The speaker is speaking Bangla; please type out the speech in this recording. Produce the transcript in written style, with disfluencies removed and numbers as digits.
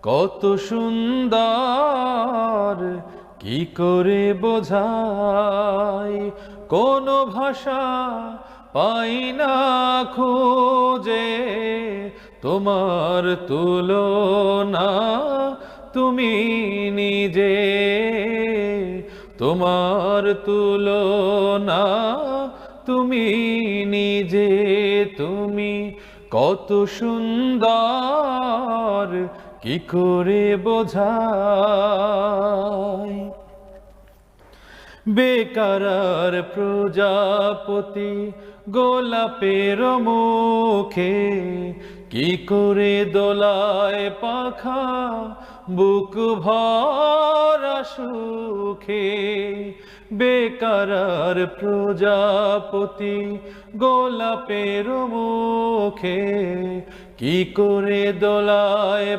কত সুন্দর কি করে বোঝাই, কোন ভাষা পাই না খুঁজে তোমার তুলনা তুমি নিজে, তোমার তুলনা তুমি নিজে। তুমি কত সুন্দর কি করে বোঝাই। বেকারার প্রজাপতি গোলাপের মুখে কি করে দোলায় পাখা বুক ভরা সুখে। বেকারার প্রজাপতি গোলাপের মুখে কি করে দোলায়